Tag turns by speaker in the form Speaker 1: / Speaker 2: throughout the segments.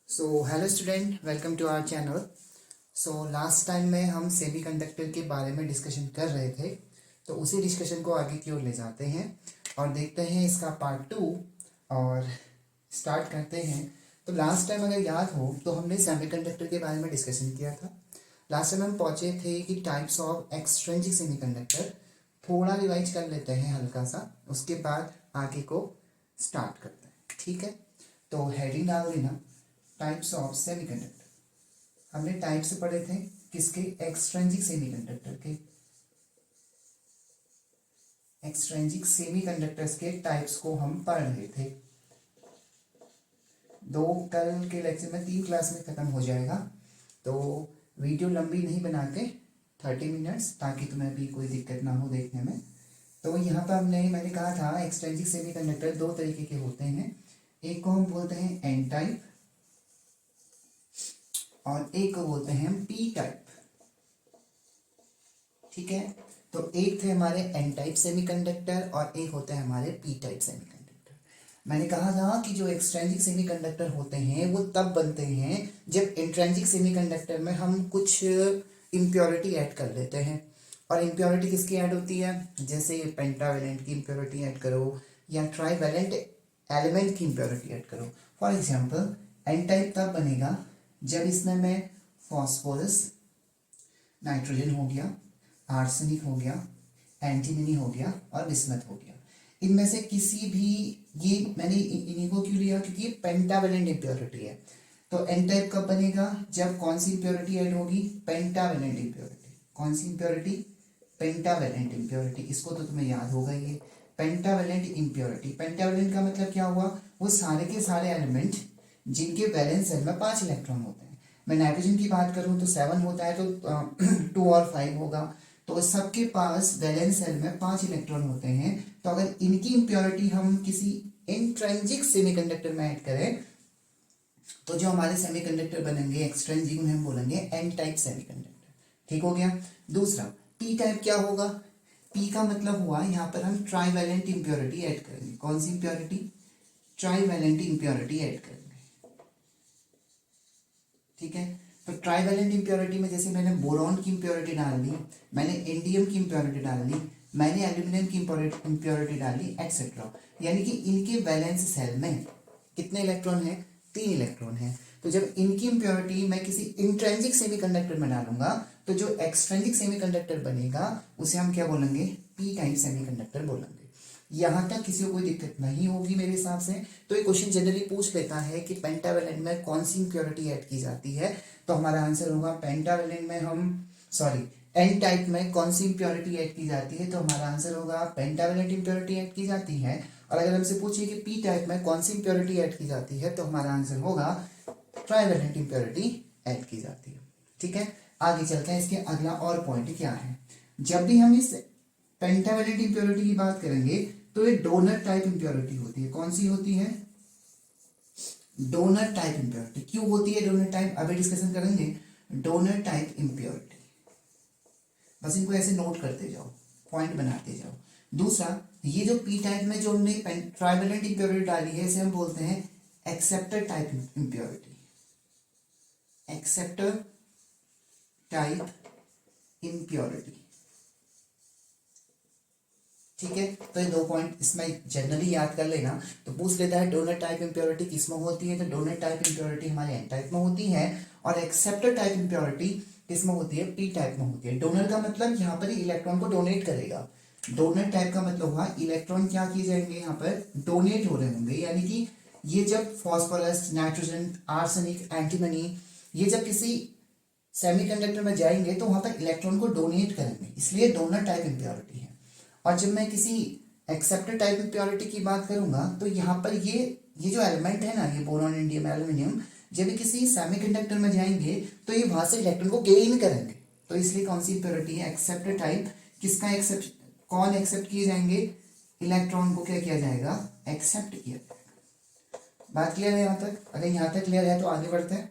Speaker 1: So hello student, welcome to our channel. So last time में हम semiconductor के बारे में डिस्कशन कर रहे थे, तो उसी डिस्कशन को आगे की ओर ले जाते हैं और देखते हैं इसका पार्ट 2 और स्टार्ट करते हैं। तो लास्ट टाइम अगर याद हो तो हमने सेमीकंडक्टर के बारे में डिस्कशन किया था। लास्ट टाइम हम पहुंचे थे कि टाइप्स ऑफ एक्सट्रिंसिक सेमीकंडक्टर। थोड़ा रिवाइज कर लेते हैं हल्का सा, उसके बाद आगे को स्टार्ट करते हैं। ठीक है, तो हेडिंग डाल देना, टाइप्स ऑफ सेमीकंडक्टर। हमने टाइप्स पढ़े थे किसके? एक्सट्रिंसिक सेमीकंडक्टर के। एक्सट्रिंसिक सेमीकंडक्टर्स के टाइप्स को हम पढ़ रहे थे। कल के लेक्चर में 3 क्लास में खत्म हो जाएगा, तो वीडियो लंबी नहीं बनाते, 30 मिनट्स, ताकि तुम्हें भी कोई दिक्कत ना हो देखने में। तो यहाँ पर मैंने कहा था एक्सट्रिंसिक सेमीकंडक्टर 2 तरीके के होते हैं। एक को हम बोलते हैं एन टाइप और एक को बोलते हैं हम पी टाइप। ठीक है, तो एक थे हमारे एन टाइप सेमीकंडक्टर और एक होते हैं हमारे पी टाइप सेमीकंडक्टर। मैंने कहा था कि जो एक्सट्रिंसिक सेमीकंडक्टर होते हैं वो तब बनते हैं जब इंट्रिंसिक सेमीकंडक्टर में हम कुछ इम्प्योरिटी ऐड कर लेते हैं। और इम्प्योरिटी किसकी ऐड होती है? जैसे पेंटावेलेंट की इम्प्योरिटी ऐड करो या ट्राईवेलेंट एलिमेंट की इम्प्योरिटी ऐड करो। फॉर एग्जाम्पल एन टाइप तब बनेगा जब इसमें मैं फॉस्फोरस, नाइट्रोजन हो गया, आर्सेनिक हो गया, एंटीमनी हो गया और बिस्मथ हो गया। इनमें से किसी भी, ये मैंने इन्हीं को क्यों लिया? क्योंकि ये पेंटावेलेंट इम्प्योरिटी है। तो एन टाइप कब बनेगा? जब कौन सी इम्प्योरिटी ऐड होगी? Pentavalent impurity. कौन सी इम्प्योरिटी? Pentavalent impurity. इसको तो तुम्हें याद होगा ये पेंटावेलेंट इम्प्योरिटी। पेंटावेलेंट का मतलब क्या हुआ? वो सारे के सारे एलिमेंट जिनके वैलेंस सेल में 5 इलेक्ट्रॉन होते हैं। मैं नाइट्रोजन की बात करूं तो 7 होता है, तो 2 और 5 होगा। तो सबके पास वैलेंस सेल में 5 इलेक्ट्रॉन होते हैं। तो अगर इनकी इम्प्योरिटी हम किसी इंट्रिंसिक सेमीकंडक्टर में ऐड करें तो जो हमारे सेमीकंडक्टर बनेंगे एक्सट्रिंसिक, उन्हें हम बोलेंगे एन टाइप सेमीकंडक्टर। ठीक हो गया। दूसरा पी टाइप क्या होगा? पी का मतलब हुआ यहाँ पर हम ट्राईवेलेंट इम्प्योरिटी ऐड करेंगे। कौन सी इम्प्योरिटी? ट्राईवेलेंट इम्प्योरिटी ऐड करेंगे। ठीक है, तो ट्राईवेलेंट इम्प्योरिटी में जैसे मैंने बोरॉन की इम्प्योरिटी डाल दी, मैंने इंडियम की इम्प्योरिटी डाल दी, मैंने एल्यूमिनियम की इम्प्योरिटी डाली, एक्सेट्रा। यानी कि इनके वैलेंस सेल में कितने इलेक्ट्रॉन है? 3 इलेक्ट्रॉन है। तो जब इनकी इम्प्योरिटी मैं किसी इंट्रिंसिक सेमीकंडक्टर में डालूंगा तो जो एक्सट्रिंसिक सेमीकंडक्टर बनेगा उसे हम क्या बोलेंगे? पी टाइप सेमीकंडक्टर बोलेंगे। यहाँ तक किसी को कोई दिक्कत नहीं होगी मेरे हिसाब से। तो ये क्वेश्चन जनरली पूछ लेता है कि पेंटावेलेंट में कौन सी इम्प्योरिटी ऐड की जाती है, तो हमारा आंसर होगा पेंटावेलेंट में हम एन टाइप में कौन सी इम्प्योरिटी ऐड की जाती है, तो हमारा आंसर होगा पेंटावेलेंट इम्प्योरिटी ऐड की जाती है। और अगर हमसे पूछिए कि पी टाइप में कौन सी इम्प्योरिटी ऐड की जाती है, तो हमारा आंसर होगा ट्राईवेलेंट इम्प्योरिटी ऐड की जाती है। ठीक है, आगे चलते हैं। इसके अगला और पॉइंट क्या है? जब भी हम इस पेंटावेलेंट इम्प्योरिटी की बात करेंगे तो ये डोनर टाइप इम्प्योरिटी होती है। कौन सी होती है? Donor type impurity. क्यों होती है डोनर टाइप? अभी डिस्कशन करेंगे। डोनर टाइप इम्प्योरिटी, बस इनको ऐसे नोट करते जाओ, पॉइंट बनाते जाओ। दूसरा, ये जो पी टाइप में जो हमने ट्राईवेलेंट इम्प्योरिटी डाली है इसे हम बोलते हैं acceptor type impurity. Acceptor type impurity. ठीक है, तो ये 2 पॉइंट इसमें जनरली याद कर लेना। तो पूछ लेता है डोनर टाइप इम्प्योरिटी किस में होती है, तो डोनर टाइप इम्प्योरिटी हमारे एन टाइप में होती है। और एक्सेप्टर टाइप इम्प्योरिटी किस में होती है? पी टाइप में होती है। डोनर का मतलब यहाँ पर इलेक्ट्रॉन को डोनेट करेगा। डोनर टाइप का मतलब हुआ इलेक्ट्रॉन क्या किए जाएंगे? यहाँ पर डोनेट हो रहे होंगे। यानी कि ये जब फॉस्फोरस, नाइट्रोजन, आर्सेनिक, एंटीमनी, ये जब किसी सेमीकंडक्टर में जाएंगे तो वहां पर इलेक्ट्रॉन को डोनेट करेंगे, इसलिए डोनर टाइप इम्प्योरिटी है। और जब मैं किसी एक्सेप्टर टाइप इम्प्योरिटी की बात करूंगा तो यहाँ पर ये जो एलिमेंट है ना, ये बोरॉन, इंडियम, एल्यूमिनियम, जब किसी सेमीकंडक्टर में जाएंगे तो ये वहां से इलेक्ट्रॉन को गेन करेंगे। तो इसलिए कौन सी इम्प्योरिटी है? Acceptor type. किसका एक्सेप्ट, कौन एक्सेप्ट किए जाएंगे? इलेक्ट्रॉन को क्या किया जाएगा? एक्सेप्ट किया जाएगा। बात क्लियर है यहाँ तक? अगर यहाँ तक क्लियर है तो आगे बढ़ते हैं।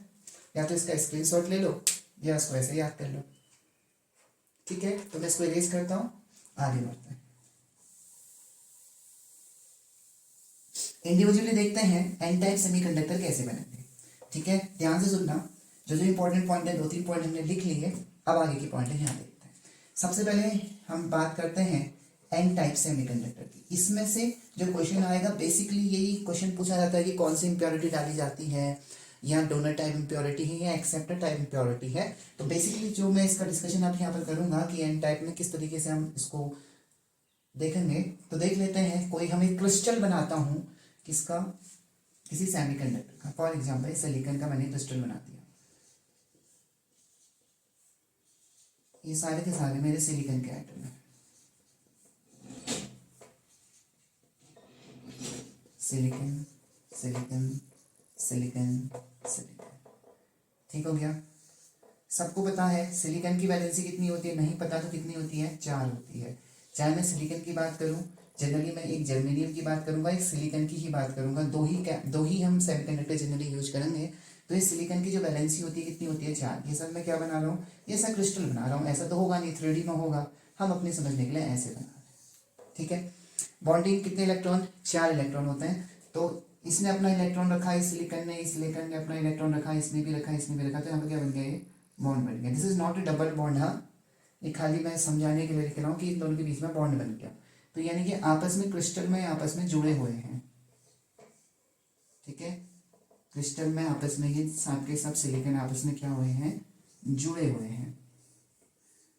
Speaker 1: या तो इसका स्क्रीनशॉट ले लो या इसको ऐसे याद कर लो। ठीक है, तो मैं इसको इरेज करता हूँ, आगे बढ़ते हैं। इंडिविजुअली देखते हैं एन टाइप सेमीकंडक्टर कैसे बनेंगे। ठीक है, ध्यान से सुनना, जो जो इंपॉर्टेंट पॉइंट है 2-3 पॉइंट हमने लिख लिए, अब आगे की पॉइंट है यहाँ देखते हैं। सबसे पहले हम बात करते हैं एन टाइप सेमीकंडक्टर की। इसमें से जो क्वेश्चन आएगा बेसिकली यही क्वेश्चन पूछा जाता है कि कौन सी इंप्योरिटी डाली जाती है, या डोनर टाइप इंप्योरिटी है या एक्सेप्टर टाइप इंप्योरिटी है। तो बेसिकली जो मैं इसका डिस्कशन अब यहाँ पर करूंगा कि एन टाइप में किस तरीके से हम इसको देखेंगे। तो देख लेते हैं, कोई हमें क्रिस्टल बनाता हूँ किसका, किसी सेमीकंडक्टर का, फॉर एग्जांपल सिलिकॉन का मैंने क्रिस्टल बना दिया। ये सारे के सारे मेरे सिलिकॉन के एटम है, सिलिकॉन सिलिकॉन सिलिकॉन सिलिकॉन, ठीक हो गया। सबको पता है सिलिकॉन की वैलेंसी कितनी होती है, नहीं पता तो कितनी होती है, 4 होती है। चाहे मैं सिलिकॉन की बात करूं, जनरली मैं एक जर्मेनियम की बात करूंगा, एक सिलिकॉन की ही बात करूंगा, दो ही हम सेमीकंडक्टर जनरली यूज करेंगे। तो ये सिलिकॉन की जो वैलेंसी होती है कितनी होती है, 4। ये सब मैं क्या बना रहा हूँ, ये ऐसा क्रिस्टल बना रहा हूँ, ऐसा तो होगा नहीं, 3D में होगा, हम अपने समझने के लिए ऐसे बना रहे हैं, ठीक है। बॉन्डिंग कितने इलेक्ट्रॉन, 4 इलेक्ट्रॉन होते हैं। तो इसने अपना इलेक्ट्रॉन रखा, इस सिलिकॉन ने, इस सिलिकॉन ने अपना इलेक्ट्रॉन रखा, इसने भी रखा, इसने भी रखा, तो यहाँ पर क्या बन गया, ये बॉन्ड बन गया। This is not A double bond, हाँ, ये खाली मैं समझाने के लिए लिख रहा हूँ कि इन दोनों के बीच में बॉन्ड बन गया। तो यानी कि आपस में क्रिस्टल में आपस में जुड़े हुए हैं, ठीक है। क्रिस्टल में आपस में ये सब के सब सिलिकॉन आपस में क्या हुए हैं, जुड़े हुए हैं,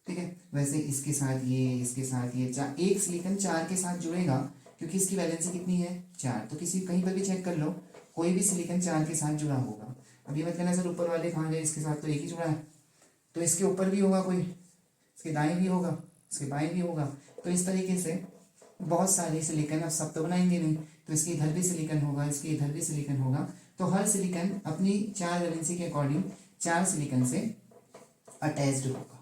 Speaker 1: ठीक है। वैसे इसके साथ ये, इसके साथ ये, एक सिलिकॉन 4 के साथ जुड़ेगा क्योंकि इसकी वैलेंसी कितनी है, 4। तो किसी कहीं पर भी चेक कर लो, कोई भी सिलिकॉन 4 के साथ जुड़ा होगा। अब ये मत कहना सर ऊपर वाले कहाँ गए, इसके साथ तो एक ही जुड़ा है, तो इसके ऊपर भी होगा कोई, इसके दाएं भी होगा, इसके बाएं भी होगा। तो इस तरीके से बहुत सारे सिलिकॉन, अब सब तो बनाएंगे नहीं, तो इसके इधर भी सिलिकॉन होगा, इसके इधर भी सिलिकॉन होगा। तो हर सिलिकॉन अपनी 4 वैलेंसी के अकॉर्डिंग 4 सिलिकॉन से अटैच्ड होगा।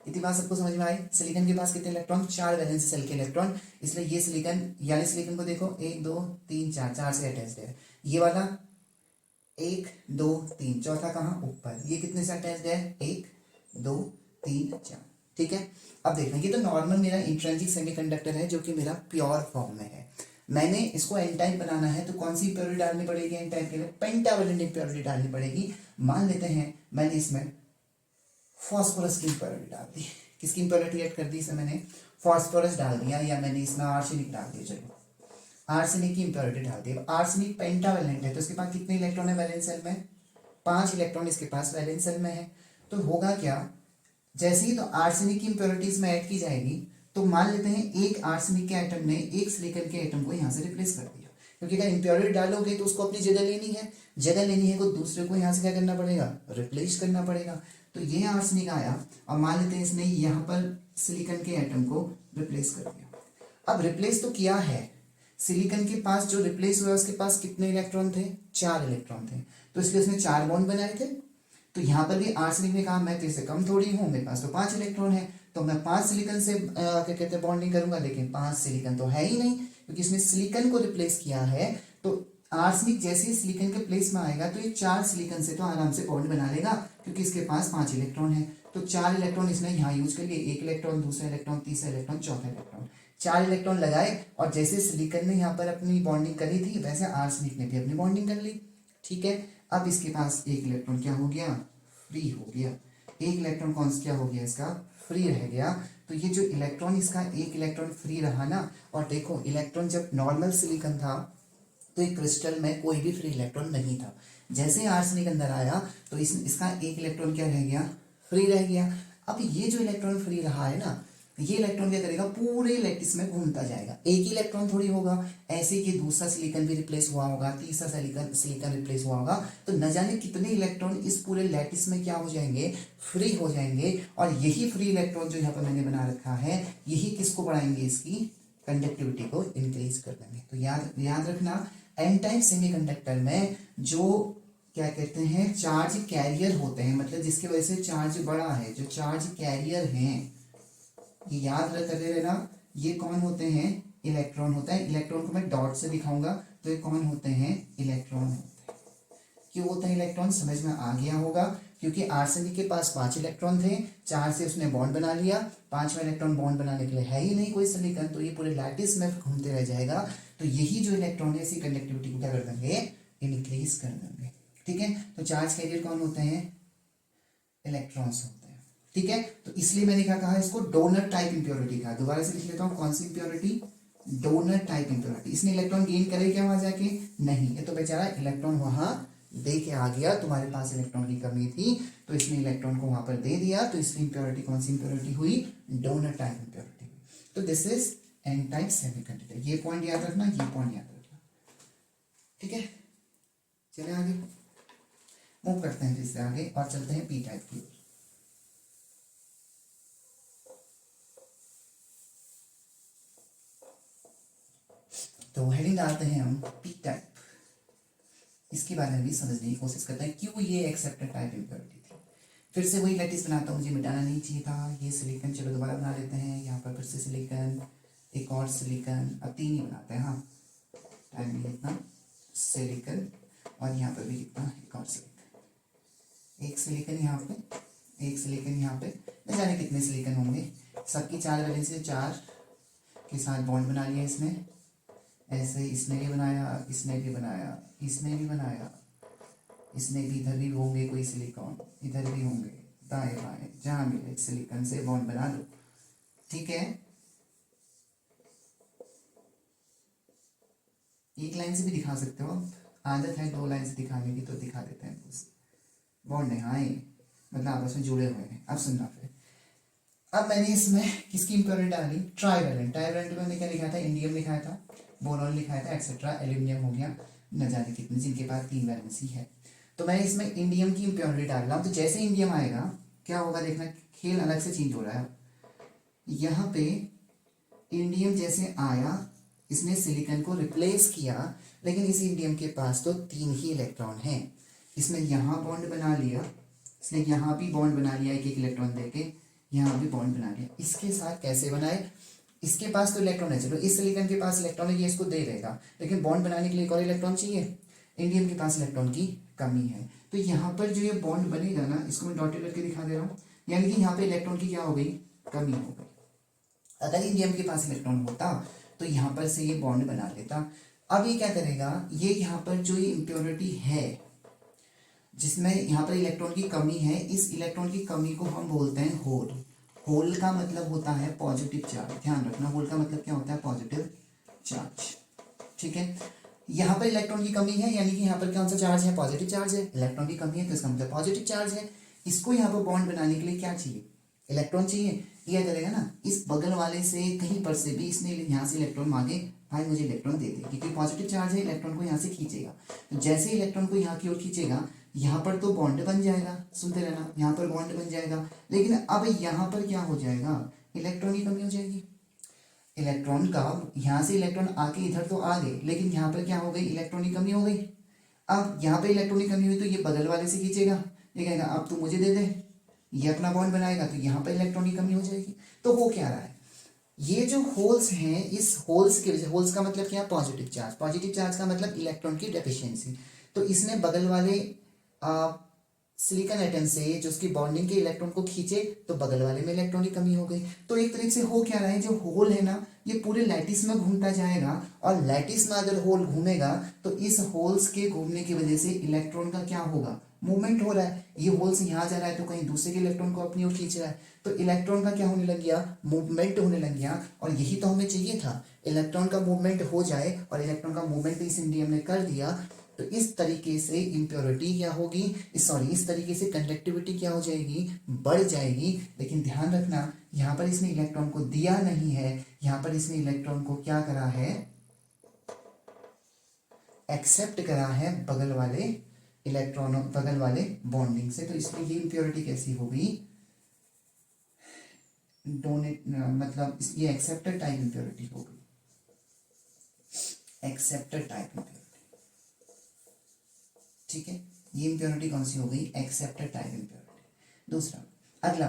Speaker 1: इतनी बात सबको समझ में आई। सिलिकॉन के पास कितने इलेक्ट्रॉन, 4 वैलेंसी सेल के इलेक्ट्रॉन, इसलिए ये सिलिकॉन, यानी सिलिकॉन को देखो 1 2 3 4, 4 से अटैच्ड है। ये वाला 1 2 3, चौथा कहाँ, ऊपर, ये कितने से अटैच्ड है, 1 2 3 4, ठीक है। अब देखना, ये तो नॉर्मल मेरा इंट्रिंसिक सेमीकंडक्टर है जो कि मेरा प्योर फॉर्म में है। मैंने इसको एन टाइप बनाना है तो कौन सी इंप्योरिटी डालनी पड़ेगी एन टाइप के लिए, पेंटावैलेंट इंप्योरिटी डालनी पड़ेगी। मान लेते हैं मैंने इसमें फॉस्फोरस की इंप्योरिटी डाल दी। किसकी इंप्योरिटी ऐड कर दी, इसे मैंने फॉस्फोरस डाल दिया, या मैंने इसमें आर्सेनिक डाल दिया, चलो आर्सेनिक की इंप्योरिटी डाल दी। आर्सेनिक पेंटावैलेंट है तो इसके पास कितने इलेक्ट्रॉन है वैलेंस सेल में, 5 इलेक्ट्रॉन इसके पास वैलेंस सेल में है। तो होगा क्या, जैसे ही तो आर्सेनिक की इंप्योरिटीज में ऐड की जाएगी, तो मान लेते हैं एक आर्सेनिक के एटम ने एक सिलिकॉन के एटम को यहाँ से रिप्लेस कर दिया, क्योंकि अगर इंप्योरिटी डालोगे तो उसको अपनी जगह लेनी है, जगह लेनी है तो दूसरे को यहाँ से क्या करना पड़ेगा, रिप्लेस करना पड़ेगा। तो ये आर्सेनिक आया और मान लेते हैं इसने यहाँ पर सिलिकॉन के एटम को रिप्लेस कर दिया। अब रिप्लेस तो किया है, सिलिकॉन के पास जो रिप्लेस हुआ उसके पास कितने इलेक्ट्रॉन थे, 4 इलेक्ट्रॉन थे, तो इसलिए उसने 4 बॉन्ड बनाए थे। तो यहाँ पर भी आर्सेनिक ने कहा मैं तेरे से कम थोड़ी हूँ, मेरे पास तो 5 इलेक्ट्रॉन है, तो मैं 5 सिलिकॉन से क्या कहते हैं बॉन्डिंग करूंगा, लेकिन 5 सिलिकॉन तो है ही नहीं, क्योंकि इसने सिलिकॉन को रिप्लेस किया है। तो आर्सेनिक जैसे ही सिलिकॉन के प्लेस में आएगा तो ये 4 सिलिकॉन से तो आराम से बॉन्ड बना लेगा, क्योंकि इसके पास 5 इलेक्ट्रॉन है। तो 4 इलेक्ट्रॉन इसने यहाँ यूज कर लिए, 1 इलेक्ट्रॉन, दूसरा इलेक्ट्रॉन, तीसरा इलेक्ट्रॉन, चौथा इलेक्ट्रॉन, 4 इलेक्ट्रॉन लगाए। और जैसे सिलिकॉन ने यहाँ पर अपनी बॉन्डिंग करी थी, वैसे आर्सेनिक ने भी अपनी बॉन्डिंग कर ली, ठीक है। अब इसके पास 1 इलेक्ट्रॉन क्या हो गया, फ्री हो गया। 1 इलेक्ट्रॉन कौन क्या हो गया, इसका फ्री रह गया। तो ये जो इलेक्ट्रॉन, इसका 1 इलेक्ट्रॉन फ्री रहा ना। और देखो इलेक्ट्रॉन जब नॉर्मल सिलिकॉन था तो एक क्रिस्टल में कोई भी फ्री इलेक्ट्रॉन नहीं था, जैसे आर्सेनिक अंदर आया तो इसका 1 इलेक्ट्रॉन क्या रह गया, फ्री रह गया। अब ये जो इलेक्ट्रॉन फ्री रहा है ना, ये इलेक्ट्रॉन क्या करेगा, पूरे लैटिस में घूमता जाएगा, एक ही इलेक्ट्रॉन थोड़ी होगा, ऐसे कि दूसरा सिलिकॉन भी रिप्लेस हुआ होगा, तीसरा सिलिकॉन रिप्लेस हुआ होगा, तो न जाने कितने इलेक्ट्रॉन इस पूरे लैटिस में क्या हो जाएंगे, फ्री हो जाएंगे। और यही फ्री इलेक्ट्रॉन जो यहाँ पर मैंने बना रखा है, यही किसको बढ़ाएंगे, इसकी कंडक्टिविटी को इंक्रीज कर देंगे। तो याद रखना, एन टाइप सेमीकंडक्टर में जो क्या कहते हैं चार्ज कैरियर होते हैं, मतलब जिसकी वजह से चार्ज बड़ा है, जो चार्ज कैरियर हैं, ये याद कर लेना, ये कौन होते हैं, इलेक्ट्रॉन होता है। इलेक्ट्रॉन को मैं डॉट से दिखाऊंगा, तो ये कौन होते हैं, इलेक्ट्रॉन होते हैं। क्यों होते हैं इलेक्ट्रॉन, समझ में आ गया होगा, क्योंकि आर्सेनिक के पास 5 इलेक्ट्रॉन थे, 4 से उसने बॉन्ड बना लिया, 5वां इलेक्ट्रॉन बॉन्ड बनाने के लिए है ही नहीं कोई सिलिकॉन, तो ये पूरे लैटिस में घूमते रह जाएगा। तो यही जो इलेक्ट्रॉन है, इसी कंडक्टिविटी को क्या कर देंगे, इंक्रीज कर देंगे। ठीक है, तो चार्ज कैरियर कौन होते हैं? इलेक्ट्रॉन्स होते हैं। ठीक है, तो इसलिए मैंने क्या कहा, इसको डोनर टाइप इंप्योरिटी कहा। दोबारा से लिख लेता हूँ, कौन सी इंप्योरिटी? Donor type impurity. इसने इलेक्ट्रॉन गेन करे क्या वहां जाके? नहीं, ये तो बेचारा इलेक्ट्रॉन वहां दे के आ गया, तुम्हारे पास इलेक्ट्रॉन की कमी थी तो इसने इलेक्ट्रॉन को वहां पर दे दिया, तो इसकी इंप्योरिटी कौन सी इंप्योरिटी हुई? Donor type impurity. तो this is N type semiconductor. ये पॉइंट याद रखना, ये पॉइंट याद रखना। ठीक है, चलिए आगे मूव करते हैं, इससे आगे और चलते हैं पी टाइप की ओर। तो हेडिंग डालते हैं हम पी टाइप। इसके बारे में भी समझने की कोशिश करते हैं, क्यों ये एक्सेप्टेड टाइप इंप्योरिटी थी। फिर से वही लैटिस बनाता हूँ, मुझे मिटाना नहीं चाहिए था। ये सिलिकॉन, चलो दोबारा बना लेते हैं। यहाँ पर फिर से सिलिकॉन, एक और सिलिकॉन, अब 3 ही बनाते हैं। हाँ, टाइम नहीं लिखना, सिलिकॉन, और यहाँ पर भी लिखना एक और सिलिकॉन। एक सिलिकॉन यहाँ पे, एक सिलिकॉन यहाँ पे, न जाने कितने सिलिकॉन होंगे। सबकी 4 वैलेंस से 4 के साथ बॉन्ड बना लिया इसने। ऐसे इसने भी बनाया, इसने भी बनाया, इसने भी बनाया, इसने भी, इधर भी होंगे कोई सिलिकॉन, इधर भी होंगे, दाएं बाएं जहां मिले सिलिकॉन से बॉन्ड बना लो। ठीक है, एक लाइन से भी दिखा सकते हो, आदत है 2 लाइन से दिखाने की तो दिखा देते हैं। बॉन्ड है, हाँ, ये मतलब आपस में जुड़े हुए हैं। अब सुनना फिर, अब मैंने इसमें किसकी इंप्योरिटी डाली? ट्राइवेलेंट। ट्राइवेलेंट में मैंने क्या लिखा था? इंडियम लिखाया था, बोरॉन लिखाया था, एक्सेट्रा। एल्यूमिनियम हो गया, न जाने कितने, जिनके पास 3 वैलेंसी है। तो मैं इसमें इंडियम की इंप्योरिटी डाल रहा हूँ। तो जैसे इंडियम आएगा क्या होगा, देखना, खेल अलग से चेंज हो रहा है। यहाँ पे इंडियम जैसे आया, इसने सिलिकॉन को रिप्लेस किया, लेकिन इस इंडियम के पास तो 3 ही इलेक्ट्रॉन हैं। इसने यहाँ बॉन्ड बना लिया, इसने यहाँ भी बॉन्ड बना लिया, एक एक इलेक्ट्रॉन देके यहाँ भी बॉन्ड बना लिया। इसके साथ कैसे बनाए? इसके पास तो इलेक्ट्रॉन है, चलो इस सिलिकॉन के पास इलेक्ट्रॉन है, ये इसको दे देगा, लेकिन बॉन्ड बनाने के लिए एक और इलेक्ट्रॉन चाहिए। इंडियम के पास इलेक्ट्रॉन की कमी है, तो यहाँ पर जो ये बॉन्ड बनेगा ना, इसको मैं डॉटेड करके दिखा दे रहा हूँ, यानी कि यहाँ पे इलेक्ट्रॉन की क्या हो गई? कमी हो गई। अगर इंडियम के पास इलेक्ट्रॉन होता तो यहाँ पर से ये बॉन्ड बना लेता। अब ये क्या करेगा, ये यहाँ पर जो ये इम्प्योरिटी है, जिसमें यहाँ पर इलेक्ट्रॉन की कमी है, इस इलेक्ट्रॉन की कमी को हम बोलते हैं होल। होल का मतलब होता है पॉजिटिव चार्ज, ध्यान रखना, होल का मतलब क्या होता है? Positive charge. ठीक है, यहाँ पर इलेक्ट्रॉन की कमी है, यानी कि यहाँ पर कौन सा चार्ज है? पॉजिटिव चार्ज है। इलेक्ट्रॉन की कमी है तो इसका मतलब पॉजिटिव चार्ज है। इसको यहाँ पर बॉन्ड बनाने के लिए क्या चाहिए? इलेक्ट्रॉन चाहिए। ये करेगा ना, इस बगल वाले से कहीं पर से भी इसने यहाँ से इलेक्ट्रॉन मांगे, भाई मुझे इलेक्ट्रॉन दे दे, क्योंकि पॉजिटिव चार्ज है, इलेक्ट्रॉन को यहाँ से खींचेगा। तो जैसे इलेक्ट्रॉन को यहाँ की ओर खींचेगा, यहाँ पर तो बॉन्ड बन जाएगा, सुनते रहना, यहाँ पर बॉन्ड बन जाएगा, लेकिन अब यहाँ पर क्या हो जाएगा? इलेक्ट्रॉन की कमी हो जाएगी। इलेक्ट्रॉन का यहाँ से इलेक्ट्रॉन आके इधर तो आ गए, लेकिन यहाँ पर क्या हो गई? इलेक्ट्रॉन की कमी हो गई। अब यहाँ पे इलेक्ट्रॉन की कमी हुई तो ये बगल वाले से खींचेगा, ये कहेगा अब तू मुझे दे दे, ये अपना बॉन्ड बनाएगा, तो यहाँ पर इलेक्ट्रॉन की कमी हो जाएगी। तो हो क्या रहा है, ये जो होल्स हैं, इस होल्स के वजह, होल्स का मतलब क्या? Positive charge. पॉजिटिव चार्ज का मतलब इलेक्ट्रॉन की डेफिशिएंसी। तो इसने बगल वाले सिलिकॉन एटम से जो उसकी बॉन्डिंग के इलेक्ट्रॉन को खींचे, तो बगल वाले में इलेक्ट्रॉन की कमी हो गई। तो एक तरीके से हो क्या रहा है, जो होल है ना, ये पूरे लैटिस में घूमता जाएगा, और लैटिस में अगर होल घूमेगा तो इस होल्स के घूमने की वजह से इलेक्ट्रॉन का क्या होगा? मूवमेंट हो रहा है। ये होल से यहाँ जा रहा है तो कहीं दूसरे के इलेक्ट्रॉन को अपनी ओर खींच रहा है, तो इलेक्ट्रॉन का क्या होने लग गया? मूवमेंट होने लग गया। और यही तो हमें चाहिए था, इलेक्ट्रॉन का मूवमेंट हो जाए, और इलेक्ट्रॉन का मूवमेंट इस इंडियम ने कर दिया। तो इस तरीके से इम्प्योरिटी क्या होगी, इस तरीके से कंडक्टिविटी क्या हो जाएगी? बढ़ जाएगी। लेकिन ध्यान रखना, यहाँ पर इसने इलेक्ट्रॉन को दिया नहीं है, यहाँ पर इसने इलेक्ट्रॉन को क्या करा है? एक्सेप्ट करा है बगल वाले इलेक्ट्रॉनों, बगल वाले बॉन्डिंग से। तो इसमें ये इम्प्योरिटी कैसी होगी? डोनेट, मतलब ये एक्सेप्टेड टाइप इम्प्योरिटी होगी, एक्सेप्टेड टाइप इम्प्योरिटी। ठीक है, ये इम्प्योरिटी कौन सी हो गई? Accepted type impurity. दूसरा, अगला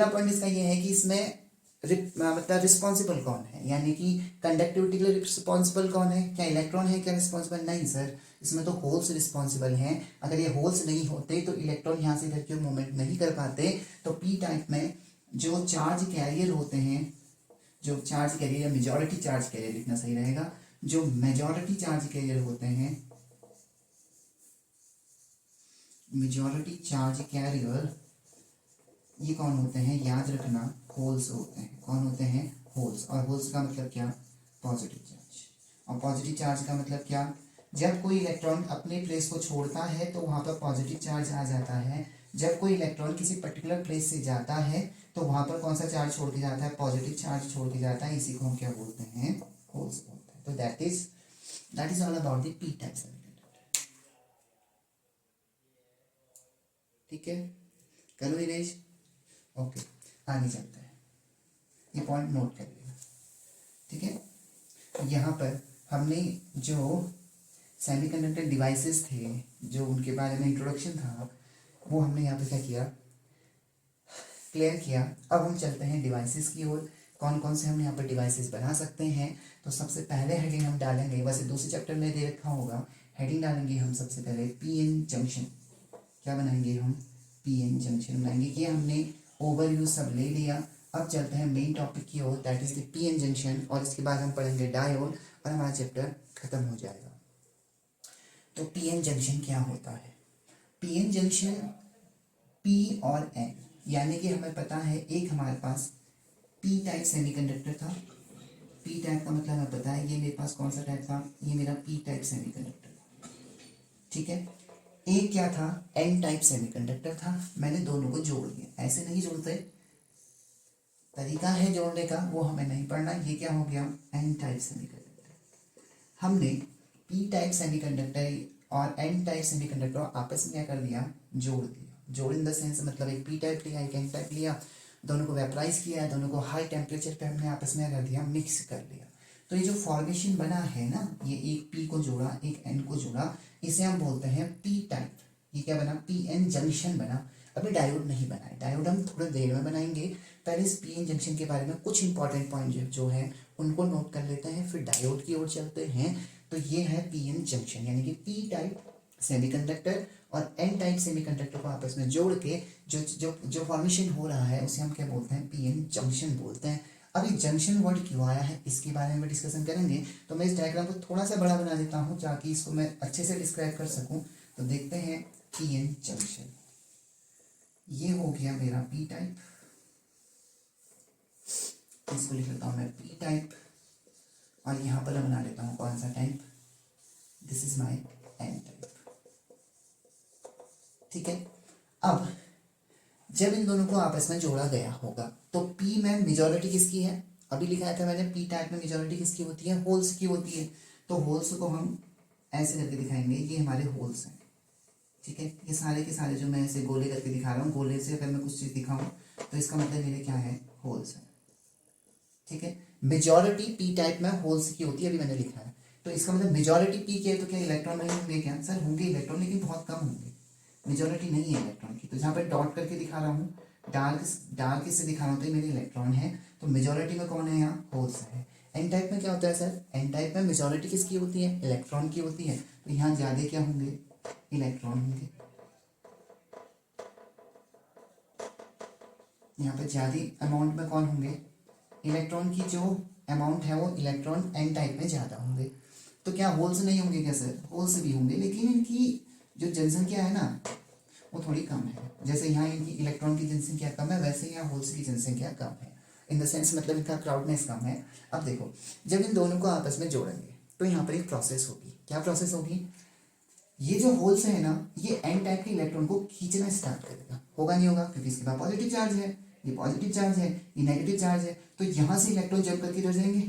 Speaker 1: पॉइंट इसका ये है कि इसमें मतलब रिस्पॉन्सिबल कौन है, यानी कि कंडक्टिविटी के लिए रिस्पॉन्सिबल कौन है? क्या इलेक्ट्रॉन है क्या रिस्पॉन्सिबल? नहीं सर, इसमें तो होल्स रिस्पॉन्सिबल हैं। अगर ये होल्स नहीं होते तो इलेक्ट्रॉन यहाँ से इधर की मूवमेंट नहीं कर पाते। तो पी टाइप में जो चार्ज कैरियर होते हैं, जो चार्ज कैरियर या मेजॉरिटी चार्ज कैरियर लिखना सही रहेगा, जो मेजॉरिटी चार्ज कैरियर होते हैं, मेजॉरिटी चार्ज कैरियर ये कौन होते हैं, याद रखना होल्स होते हैं। कौन होते हैं, होल्स। और होल्स का मतलब क्या, पॉजिटिव चार्ज। और पॉजिटिव चार्ज का मतलब क्या, जब कोई इलेक्ट्रॉन अपने प्लेस को छोड़ता है तो वहां पर पॉजिटिव चार्ज आ जाता है, जब कोई इलेक्ट्रॉन किसी पर्टिकुलर प्लेस से जाता है तो वहां पर कौन सा चार्ज छोड़ के जाता है, पॉजिटिव चार्ज छोड़ के जाता है। इसी को हम क्या बोलते हैं, होल्स बोलते हैं। तो that is all about the P type semiconductor. ठीक है, करो दिनेश। ओके, आगे चलते हैं, ये पॉइंट नोट कर लेना। ठीक है, यहाँ पर हमने जो सेमीकंडक्टर डिवाइसेस थे, जो उनके बारे में इंट्रोडक्शन था, वो हमने यहाँ पे क्या किया, क्लियर किया। अब हम चलते हैं डिवाइसेस की ओर। कौन कौन से हम यहाँ पर डिवाइसेस बना सकते हैं। तो सबसे पहले हेडिंग हम डालेंगे, वैसे दूसरे चैप्टर में दे रखा होगा, हेडिंग डालेंगे हम सबसे पहले पीएन जंक्शन। क्या बनाएंगे हम, पीएन जंक्शन बनाएंगे। कि हमने ओवरव्यू सब ले लिया। अब चलते हैं मेन टॉपिक की ओर, that is the PN junction. और इसके बाद हम पढ़ेंगे डायोड और हमारा चैप्टर खत्म हो जाएगा। तो पीएन जंक्शन क्या होता है, पीएन जंक्शन पी और एन, यानी कि हमें पता है एक हमारे पास पी टाइप सेमीकंडक्टर था। पी टाइप का मतलब हमें पता है, ये मेरे पास कौन सा टाइप था, ये मेरा पी टाइप सेमीकंडक्टर। ठीक है, एक क्या था, एन टाइप सेमीकंडक्टर था। मैंने दोनों को जोड़ दिया, ऐसे नहीं जोड़ते, तरीका है जोड़ने का, वो हमें नहीं पढ़ना। ये क्या हो गया, एन टाइप सेमीकंडक्टर। हमने पी टाइप सेमीकंडक्टर और एन टाइप सेमीकंडक्टर आपस में क्या कर दिया, जोड़ दिया। जोड़ इन द सेंस मतलब एक पी टाइप लिया, एक एन टाइप लिया, दोनों को वेपराइज किया, दोनों को हाई टेम्परेचर पे हमने आपस में कर दिया, मिक्स कर लिया। तो ये जो फॉर्मेशन बना है ना, ये एक पी को जोड़ा, एक एन को जोड़ा, इसे हम बोलते हैं पी टाइप। ये क्या बना, पी एन जंक्शन बना। अभी डायोड नहीं बना है, डायोड हम थोड़ी देर में बनाएंगे। पहले इस पी एन जंक्शन के बारे में कुछ इंपॉर्टेंट पॉइंट जो है उनको नोट कर लेते हैं, फिर डायोड की ओर चलते हैं। तो ये है पी एन जंक्शन, यानी कि पी टाइप सेमीकंडक्टर और एन टाइप सेमीकंडक्टर को आपस में जोड़ के जो जो जो फॉर्मेशन हो रहा है उसे हम क्या बोलते हैं, पीएन जंक्शन बोलते हैं। अब ये जंक्शन वर्ड क्यों आया है इसके बारे में डिस्कशन करेंगे। तो मैं इस डायग्राम को थोड़ा सा बड़ा बना देता हूँ ताकि इसको मैं अच्छे से डिस्क्राइब कर सकूँ। तो देखते हैं पीएन जंक्शन, ये हो गया मेरा पी टाइप, इसको लिख लेता हूँ मैं पी टाइप, और यहाँ पर बना लेता हूँ कौन सा type, this is my N type. ठीक है, अब जब इन दोनों को आपस में जोड़ा गया होगा तो पी में मेजॉरिटी किसकी है, अभी लिखा था मैंने पी टाइप में मेजॉरिटी किसकी होती है, होल्स की होती है। तो होल्स को हम ऐसे करके दिखाएंगे, ये हमारे होल्स हैं। ठीक है, ये सारे के सारे जो मैं ऐसे गोले करके दिखा रहा हूँ, गोले से अगर मैं कुछ चीज़ दिखाऊँ तो इसका मतलब मेरे क्या है, होल्स है। ठीक है, मेजॉरिटी पी टाइप में होल्स की होती है, अभी मैंने लिखा है। तो इसका मतलब मेजॉरिटी पी के, तो क्या इलेक्ट्रॉन नहीं होंगे क्या, सर होंगे इलेक्ट्रॉन, लेकिन बहुत कम होंगे, मेजॉरिटी नहीं है इलेक्ट्रॉन की। तो जहाँ पर डॉट करके दिखा रहा हूँ, डार्क इससे दिखा रहा हूँ, तो ये मेरे इलेक्ट्रॉन है। तो मेजॉरिटी में कौन है, यहाँ होल्स है। एन टाइप में क्या होता है सर, एन टाइप में मेजॉरिटी किसकी होती है, इलेक्ट्रॉन की होती है। तो यहाँ ज्यादा क्या होंगे, इलेक्ट्रॉन होंगे। यहाँ पे ज्यादा अमाउंट में कौन होंगे, इलेक्ट्रॉन की जो अमाउंट है वो इलेक्ट्रॉन एन टाइप में ज्यादा होंगे। तो क्या होल्स नहीं होंगे क्या सर, होल्स भी होंगे, लेकिन इनकी जो जनसंख्या है ना वो थोड़ी कम है। जैसे यहाँ इनकी इलेक्ट्रॉन की जनसंख्या कम है, वैसे यहाँ होल्स की जनसंख्या कम है, इन द सेंस मतलब इनका क्राउडनेस कम है। अब देखो, जब इन दोनों को आपस में जोड़ेंगे तो यहाँ पर एक प्रोसेस होगी। क्या प्रोसेस होगी, ये जो होल्स है ना, ये एन टाइप के इलेक्ट्रॉन को खींचना स्टार्ट करेगा। होगा नहीं होगा, क्योंकि इसके पास पॉजिटिव चार्ज है, ये पॉजिटिव चार्ज है, ये नेगेटिव चार्ज है। तो यहाँ से इलेक्ट्रॉन जंप करके इधर जाएंगे,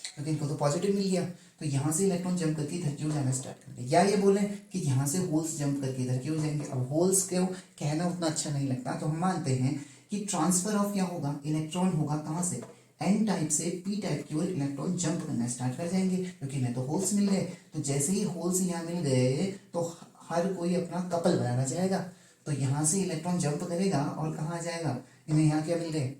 Speaker 1: क्योंकि इनको तो पॉजिटिव मिल गया। तो यहाँ से इलेक्ट्रॉन जंप करके इधर क्यों जाना स्टार्ट करेंगे, या ये बोले कि यहाँ से होल्स जंप करके इधर क्यों जाएंगे। अब होल्स को कहना उतना अच्छा नहीं लगता, तो हम मानते हैं कि ट्रांसफर ऑफ क्या होगा, इलेक्ट्रॉन होगा कहाँ से, एन टाइप से पी टाइप की ओर इलेक्ट्रॉन जंप करना स्टार्ट कर जाएंगे, क्योंकि इन्हें तो होल्स मिल गए। तो जैसे ही होल्स यहाँ मिल गए तो हर कोई अपना कपल बनाना चाहेगा। तो यहाँ से इलेक्ट्रॉन जंप करेगा और कहाँ जाएगा, इन्हें यहाँ क्या मिल गए,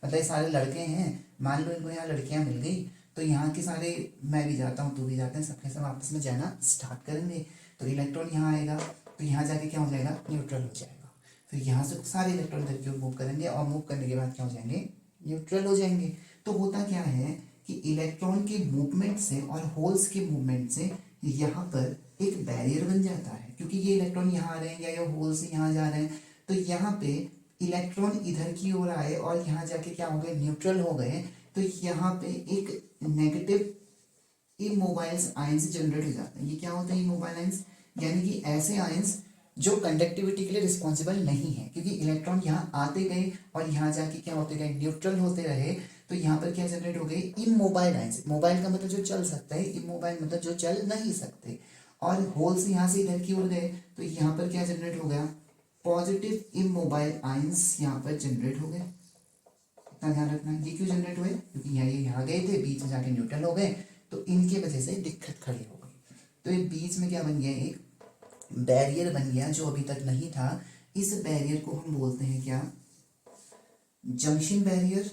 Speaker 1: मतलब ये सारे लड़के हैं, मान लो इनको यहाँ लड़कियां मिल गई, तो यहाँ के सारे, मैं भी जाता हूँ तू भी जाते हैं, सबके सब आपस में जाना स्टार्ट करेंगे। तो इलेक्ट्रॉन यहाँ आएगा, तो यहाँ जाके क्या हो जाएगा, न्यूट्रल हो जाएगा। फिर यहाँ से सारे इलेक्ट्रॉन इधर की ओर मूव करेंगे, और मूव करने के बाद क्या हो जाएंगे, न्यूट्रल हो जाएंगे। तो होता क्या है कि इलेक्ट्रॉन के मूवमेंट से और होल्स के मूवमेंट से यहाँ पर एक बैरियर बन जाता है, क्योंकि ये इलेक्ट्रॉन यहाँ आ रहे हैं या ये होल से यहाँ जा रहे हैं, तो यहाँ पे इलेक्ट्रॉन इधर की ओर आए और यहाँ जाके क्या हो गए, न्यूट्रल हो गए, तो यहाँ पे एक नेगेटिव इमोबाइल्स आयंस जनरेट हो जाते हैं। ये क्या होते हैं इमोबाइल आयंस, यानी कि ऐसे आयंस जो कंडक्टिविटी के लिए रिस्पॉन्सिबल नहीं है, क्योंकि इलेक्ट्रॉन यहाँ आते गए और यहाँ जाके क्या होते गए, न्यूट्रल होते रहे, तो यहाँ पर क्या जनरेट हो गए, इमोबाइल आयंस। मोबाइल का मतलब जो चल सकता है, इमोबाइल मतलब जो चल नहीं सकते, और होल से यहाँ से इधर की ओर गए, तो यहाँ पर क्या जनरेट हो गया, पॉजिटिव इमोबाइल आयंस यहाँ पर जनरेट हो गए। इतना ध्यान रखना। ये क्यों जनरेट हुए, क्योंकि यहाँ गए थे, बीच में जाके न्यूट्रल हो गए, तो इनके वजह से दिक्कत खड़ी हो गई। तो ये बीच में क्या बन गया, एक बैरियर बन गया जो अभी तक नहीं था। इस बैरियर को हम बोलते हैं क्या, जंक्शन बैरियर।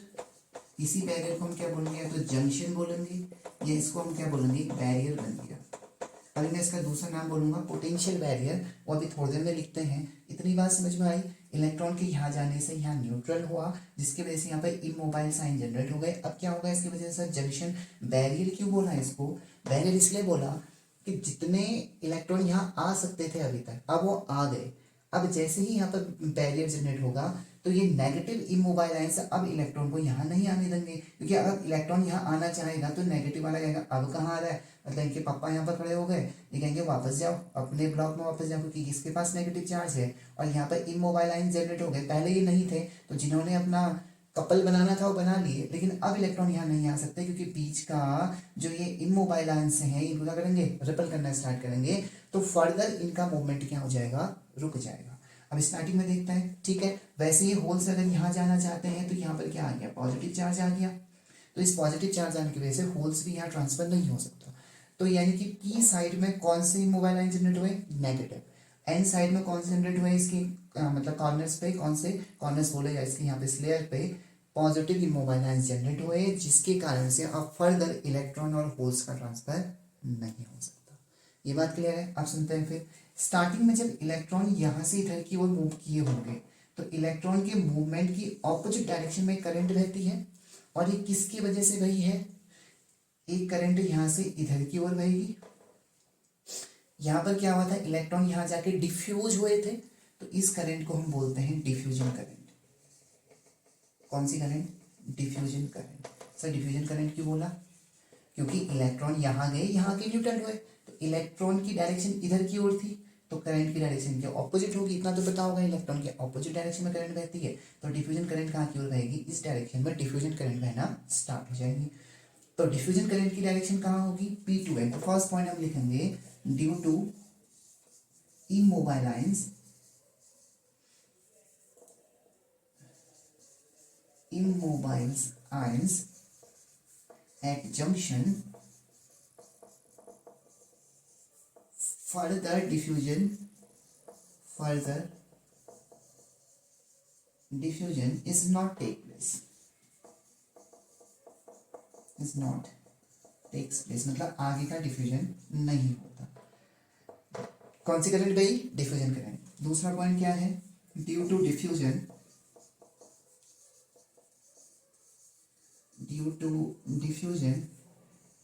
Speaker 1: इसी बैरियर को हम क्या बोलेंगे, तो जंक्शन बोलेंगे, या इसको हम क्या बोलेंगे, बैरियर बन गया। अभी मैं इसका दूसरा नाम बोलूंगा पोटेंशियल बैरियर, वो अभी थोड़ी देर में लिखते हैं। इतनी बात समझ में आई, इलेक्ट्रॉन के यहाँ जाने से यहाँ न्यूट्रल हुआ, जिसकी वजह से यहाँ पर इमोबाइल साइन जनरेट हो गए। अब क्या होगा इसकी वजह से, जंक्शन बैरियर क्यों बोला इसको, बैरियर इसलिए बोला कि जितने इलेक्ट्रॉन यहाँ आ सकते थे अभी तक, अब वो आ गए। अब जैसे ही यहाँ पर बैरियर जनरेट होगा, तो ये नेगेटिव इमोबाइल आयंस अब इलेक्ट्रॉन को यहाँ नहीं आने देंगे, क्योंकि अगर इलेक्ट्रॉन यहाँ आना चाहेगा तो नेगेटिव वाला कहेगा अब कहाँ आ रहा है, मतलब इनके पापा यहाँ पर खड़े हो गए, ये कहेंगे वापस जाओ अपने ब्लॉक में वापस जाओ, क्योंकि इसके पास नेगेटिव चार्ज है। और यहाँ पर इमोबाइल आयंस जनरेट हो गए, पहले ये नहीं थे, तो जिन्होंने अपना कपल बनाना था वो बना लिए, लेकिन अब इलेक्ट्रॉन यहाँ नहीं आ सकते, क्योंकि बीच का जो ये इमोबाइल आयंस हैं इनको क्या करेंगे, रिपल करना स्टार्ट करेंगे, तो फर्दर इनका मूवमेंट क्या हो जाएगा, रुक जाएगा। अब स्टार्टिंग में देखते हैं, ठीक है। वैसे ही होल से अगर यहाँ जाना चाहते हैं, तो यहाँ पर क्या आ गया, पॉजिटिव चार्ज आ गया, तो इस पॉजिटिव चार्ज आने की वजह से होल्स भी यहाँ ट्रांसफर नहीं हो सकता। तो यानी कि पी साइड में कौन से इमोबाइल आयन जनरेट हुए, नेगेटिव। एन साइड में कौन से जनरेट हुए, इसके मतलब कॉर्नर्स पे, कौन से कॉर्नर्स बोले जाए इसके, यहाँ पे स्लेयर पे पॉजिटिव इमोबाइल आयन जनरेट हुए, जिसके कारण से अब फर्दर इलेक्ट्रॉन और होल्स का ट्रांसफर नहीं हो सकता। ये बात क्लियर है। आप सुनते हैं फिर, स्टार्टिंग में जब इलेक्ट्रॉन यहाँ से इधर की ओर मूव किए होंगे, तो इलेक्ट्रॉन के मूवमेंट की ऑपोजिट डायरेक्शन में करंट बहती है, और ये किसकी वजह से बही है, एक करंट यहाँ से इधर की ओर बहेगी। यहाँ पर क्या हुआ था, इलेक्ट्रॉन यहाँ जाके डिफ्यूज हुए थे, तो इस करंट को हम बोलते हैं डिफ्यूजन करंट। कौन सी current, diffusion current. Sir diffusion current क्यों बोला, क्योंकि इलेक्ट्रॉन यहाँ गए, यहाँ के न्यूट्रल हुए, तो इलेक्ट्रॉन की डायरेक्शन इधर की ओर थी, तो करंट की डायरेक्शन के ऑपोजिट होगी, इतना तो पता होगा, इलेक्ट्रॉन के ऑपोजिट डायरेक्शन में करंट बहती है, तो डिफ्यूजन करंट कहाँ की ओर बहेगी, इस डायरेक्शन में डिफ्यूजन करंट बहना स्टार्ट हो जाएगी। तो डिफ्यूजन करंट की डायरेक्शन कहाँ होगी, P2N। तो फर्स्ट पॉइंट हम लिखेंगे, due to immobile ions, immobiles ions at junction, further diffusion is not take place, मतलब आगे का डिफ्यूजन नहीं होता। कौन सी करंट गई, डिफ्यूजन करंट। दूसरा पॉइंट क्या है, due to diffusion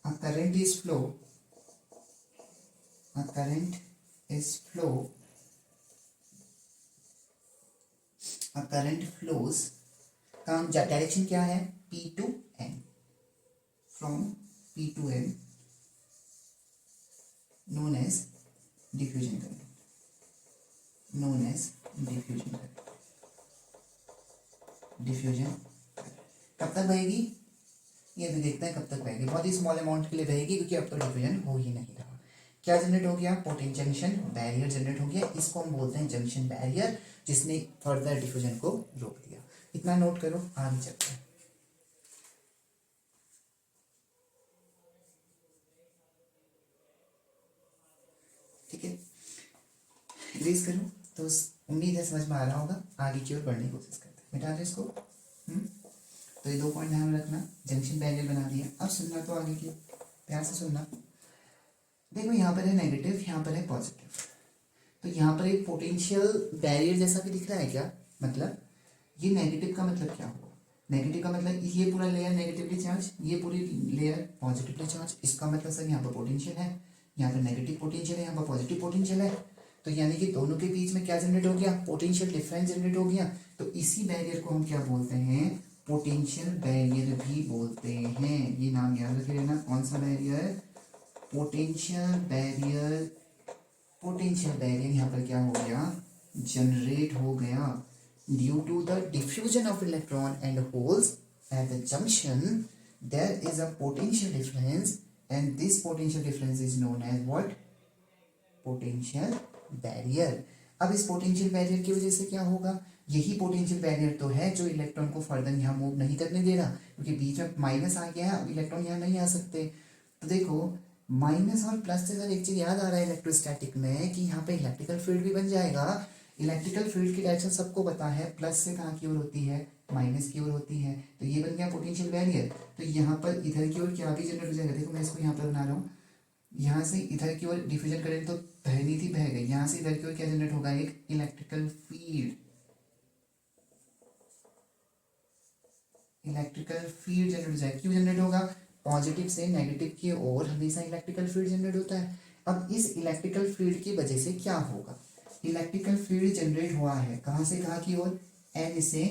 Speaker 1: a current is flows का डायरेक्शन क्या है, P2N, from P2N known as diffusion current, diffusion कब तक बहेगी, ये भी देखते हैं कब तक बहेगी। बहुत ही स्मॉल अमाउंट के लिए बहेगी, क्योंकि अब तो डिफ्यूजन हो ही नहीं रहा। क्या जनरेट हो गया, पोटेंशियल जंक्शन बैरियर जनरेट हो गया, इसको हम बोलते हैं जंक्शन बैरियर, जिसने फर्दर डिफ्यूजन को रोक दिया। इतना नोट करो, आगे चलते हैं। ठीक है, इरेज करो, तो उम्मीद है समझ में आ रहा होगा। आगे की ओर बढ़ने की कोशिश करते हैं। मिटा दे इसको। तो ये 2 पॉइंट ध्यान में रखना, जंक्शन बैरियर बना दिया। अब सुनना, तो आगे की प्यार से सुनना। देखो यहाँ पर है नेगेटिव, यहाँ पर है पॉजिटिव, तो यहाँ पर एक पोटेंशियल बैरियर जैसा भी दिख रहा है क्या, मतलब ये नेगेटिव का मतलब क्या हुआ, नेगेटिव का मतलब ये पूरा लेयर नेगेटिवली चार्ज, ये पूरी लेयर पॉजिटिवली चार्ज, इसका मतलब सर यहाँ पर पोटेंशियल है, यहाँ पर नेगेटिव पोटेंशियल है, यहाँ पर पॉजिटिव पोटेंशियल है, तो यानी कि दोनों के बीच में क्या जनरेट हो गया, पोटेंशियल डिफरेंस जनरेट हो गया। तो इसी बैरियर को हम क्या बोलते हैं, पोटेंशियल बैरियर भी बोलते हैं। ये नाम याद रखे रहना, कौन सा barrier, potential barrier. Potential barrier यहाँ पर क्या हो गया, जनरेट हो गया due to the diffusion of electron and holes at the junction there is a potential difference and this potential difference is known as what, potential barrier. अब इस potential barrier की वजह से क्या होगा, यही पोटेंशियल बैरियर तो है जो इलेक्ट्रॉन को फर्दर यहाँ मूव नहीं करने दे रहा, क्योंकि बीच में माइनस आ गया है, अब इलेक्ट्रॉन यहाँ नहीं आ सकते। तो देखो माइनस और प्लस से सर एक चीज याद आ रहा है इलेक्ट्रोस्टैटिक में कि यहाँ पे इलेक्ट्रिकल फील्ड भी बन जाएगा। इलेक्ट्रिकल फील्ड की डायरेक्शन सबको पता है, प्लस से कहाँ की ओर होती है, माइनस की ओर होती है। तो ये बन गया पोटेंशियल बैरियर। तो यहाँ पर इधर की ओर क्या भी जनरेट हो जाएगा, देखो मैं इसको यहाँ पर बना रहा हूँ, यहाँ से इधर की ओर डिफ्यूजन करंट तो बहनी थी, बह गई, यहाँ से इधर की ओर क्या जनरेट होगा, एक electrical field. Electrical field generate हो जाएगा, क्यों जनरेट होगा, पॉजिटिव से नेगेटिव की ओर हमेशा इलेक्ट्रिकल फील्ड जनरेट होता है। अब इस इलेक्ट्रिकल फील्ड की वजह से क्या होगा, इलेक्ट्रिकल फील्ड जनरेट हुआ है कहाँ से कहाँ की ओर, एन से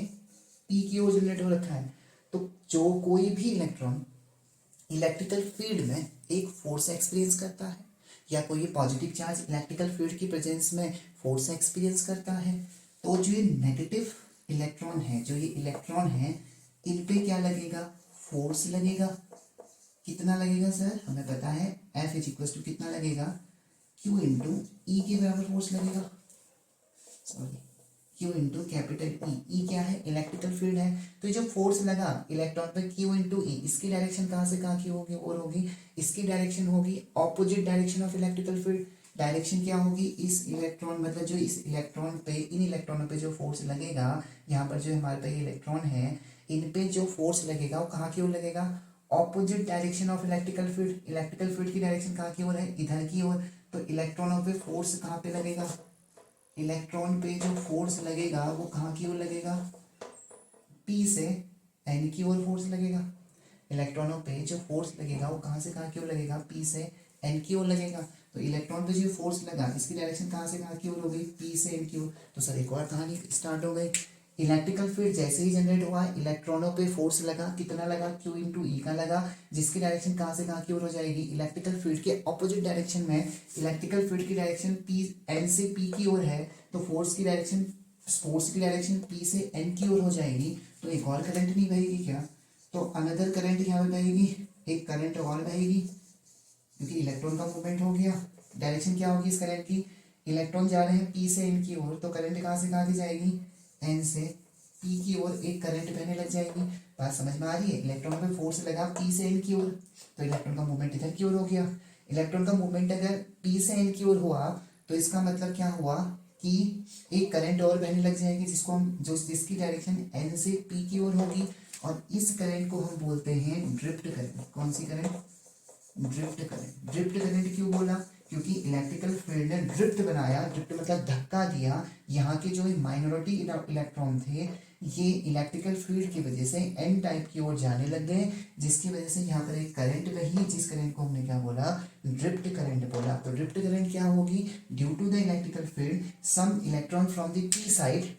Speaker 1: पी की ओर जनरेट हो रखा है। तो जो कोई भी इलेक्ट्रॉन इलेक्ट्रिकल फील्ड में एक फोर्स एक्सपीरियंस करता है, या कोई पॉजिटिव चार्ज इलेक्ट्रिकल फील्ड की प्रेजेंस में फोर्स एक्सपीरियंस करता है, तो जो ये नेगेटिव इलेक्ट्रॉन है, जो ये इलेक्ट्रॉन है, इन पे क्या लगेगा, फोर्स लगेगा। कितना लगेगा सर, हमें पता है F इज इक्वल टू कितना लगेगा, Q इंटू ई के बराबर फोर्स लगेगा, sorry Q into capital E. E क्या है, इलेक्ट्रिकल फील्ड है। तो जो फोर्स लगा इलेक्ट्रॉन पे Q इंटू ई, इसकी डायरेक्शन कहाँ से कहाँ की होगी, और होगी इसकी डायरेक्शन होगी opposite direction of electrical field. Direction क्या होगी, इस इलेक्ट्रॉन मतलब जो इस इलेक्ट्रॉन पे, इन इलेक्ट्रॉनों पे जो फोर्स लगेगा, यहाँ पर जो हमारे पे इलेक्ट्रॉन है, इन पे जो फोर्स लगेगा वो कहाँ की ओर लगेगा, opposite direction of electrical field. Electrical field की डायरेक्शन कहाँ की ओर है, इधर की ओर। तो इलेक्ट्रॉनों पे फोर्स कहाँ पे लगेगा, इलेक्ट्रॉन पे जो फोर्स लगेगा वो कहाँ की ओर लगेगा, पी से एन की ओर फोर्स लगेगा। इलेक्ट्रॉनों पे जो फोर्स लगेगा वो कहाँ से कहाँ की ओर लगेगा, पी से एन की ओर लगेगा। तो इलेक्ट्रॉन पे जो फोर्स लगा इसकी डायरेक्शन कहाँ से कहाँ की ओर हो गई, पी से एन की ओर। तो सर एक और कहानी स्टार्ट हो गई, इलेक्ट्रिकल फील्ड जैसे ही जनरेट हुआ, इलेक्ट्रॉनों पे फोर्स लगा, कितना लगा, Q इंटू ई का लगा, जिसकी डायरेक्शन कहाँ से कहाँ की ओर हो जाएगी, इलेक्ट्रिकल फील्ड के ऑपोजिट डायरेक्शन में। इलेक्ट्रिकल फील्ड की डायरेक्शन पी एन से पी की ओर है, तो फोर्स की डायरेक्शन पी से एन की ओर हो जाएगी। तो एक और करंट नहीं बहेगी क्या, तो अनदर करंट यहाँ पे बहेगी, एक करंट और बहेगी, क्योंकि इलेक्ट्रॉन का मूवमेंट हो गया। डायरेक्शन क्या होगी इस करंट की, इलेक्ट्रॉन जा रहे हैं पी से एन की ओर, तो करंट कहाँ से कहाँ की जाएगी, एन से पी की ओर एक करंट बहने लग जाएगी। बात समझ में आ रही है, इलेक्ट्रॉन पे फोर्स लगा पी से एन की ओर, तो इलेक्ट्रॉन का मूवमेंट इधर की ओर हो गया। इलेक्ट्रॉन का मूवमेंट अगर पी से एन की ओर हुआ, तो इसका मतलब क्या हुआ कि एक करंट और बहने लग जाएगी, जिसको हम जिसकी डायरेक्शन एन से पी की ओर होगी, और इस करंट को हम बोलते हैं ड्रिफ्ट करंट। कौन सी current, drift current. Drift current क्यों बोला, क्योंकि इलेक्ट्रिकल फील्ड ने ड्रिफ्ट बनाया, ड्रिफ्ट मतलब धक्का दिया। यहाँ के जो माइनॉरिटी इलेक्ट्रॉन थे, ये इलेक्ट्रिकल फील्ड की वजह से एन टाइप की ओर जाने लग गए, जिसकी वजह से यहाँ पर एक करंट बही, जिस करंट को हमने क्या बोला, ड्रिफ्ट करंट बोला। तो ड्रिफ्ट करंट क्या होगी, due to the electrical field some electron from the P side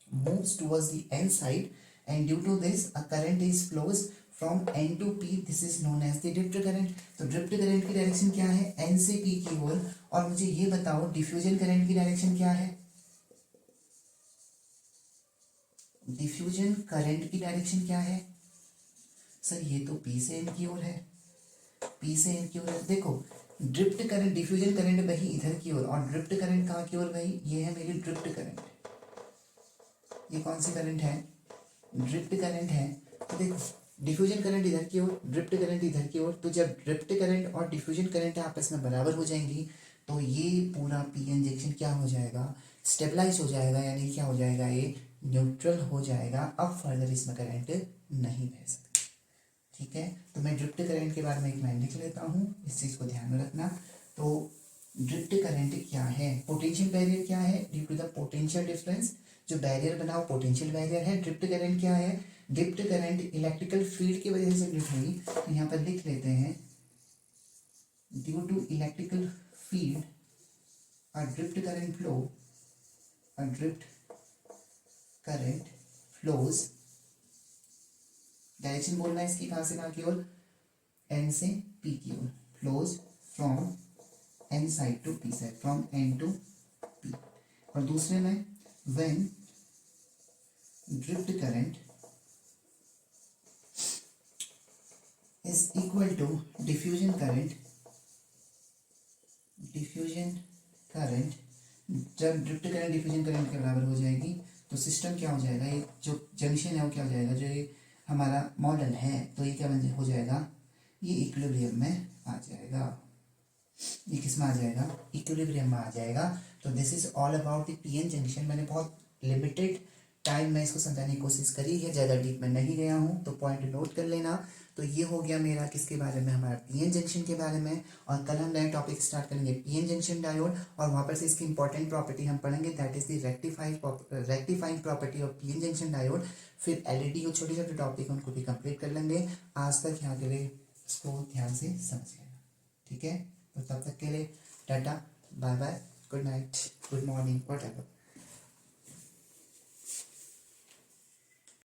Speaker 1: moves towards the n side, and due to this a current is flows from n to p, this is known as the drift current। तो drift current की direction क्या है, n से p की ओर। और मुझे ये बताओ डिफ्यूजन करंट की डायरेक्शन क्या है, डिफ्यूजन करंट की डायरेक्शन क्या है, सर ये तो p से n की ओर है, p से n की ओर है। देखो ड्रिफ्ट करंट, डिफ्यूजन करंट बही इधर की ओर, और ड्रिफ्ट करंट कहाँ की ओर बही, ये है मेरी ड्रिफ्ट करंट। ये कौन सी करंट है, ड्रिफ्ट करंट है। तो देखो डिफ्यूजन करंट इधर की ओर, ड्रिफ्ट करंट इधर की ओर। तो जब ड्रिफ्ट करंट और डिफ्यूजन करंट आपस में बराबर हो जाएंगी, तो ये पूरा पी एन जंक्शन क्या हो जाएगा, स्टेबलाइज हो जाएगा, यानी क्या हो जाएगा, ये न्यूट्रल हो जाएगा। अब फर्दर इसमें करंट नहीं बह सकती। ठीक है, तो मैं ड्रिफ्ट करंट के बारे में एक लाइन लिख लेता हूँ, इस चीज़ को ध्यान में रखना। तो ड्रिफ्ट करंट क्या है, पोटेंशियल बैरियर क्या है, due to the potential difference जो बैरियर बना वो पोटेंशियल बैरियर है। ड्रिफ्ट करंट क्या है, ड्रिफ्ट करंट इलेक्ट्रिकल फील्ड की वजह से जनरेट हुई। तो यहाँ पर लिख लेते हैं due to electrical field a drift current flows, direction बोलना है इसकी कहाँ से कहाँ की ओर, एन से पी की ओर, flows from N side to P side, from N to P. और दूसरे में when drift current is equal to diffusion current, जब ड्रिफ्ट करंट डिफ्यूजन करंट के बराबर हो जाएगी तो सिस्टम क्या हो जाएगा, ये जो जंक्शन है वो क्या हो जाएगा, जो ये हमारा मॉडल है तो ये क्या बन हो जाएगा, ये इक्विलिब्रियम में आ जाएगा। ये किस में आ जाएगा, इक्विलिब्रियम में आ जाएगा। तो this is all about the PN junction. मैंने बहुत लिमिटेड टाइम में इसको समझाने की कोशिश करी है, ज़्यादा डीप में नहीं गया हूँ, तो पॉइंट नोट कर लेना। तो ये हो गया मेरा किसके बारे में, हमारा पीएन जंक्शन के बारे में। और कल हम नया टॉपिक स्टार्ट करेंगे पीएन जंक्शन डायोड, और वहाँ पर से इसकी इंपॉर्टेंट प्रॉपर्टी हम पढ़ेंगे, that is the rectifying property of PN junction diode. फिर एलईडी को छोटे छोटे टॉपिक उनको भी कंप्लीट कर लेंगे। आज तक यहाँ के लिए इसको ध्यान से समझ लेना, ठीक है। तो तब तक के लिए tata, bye bye, good night, good morning, whatever.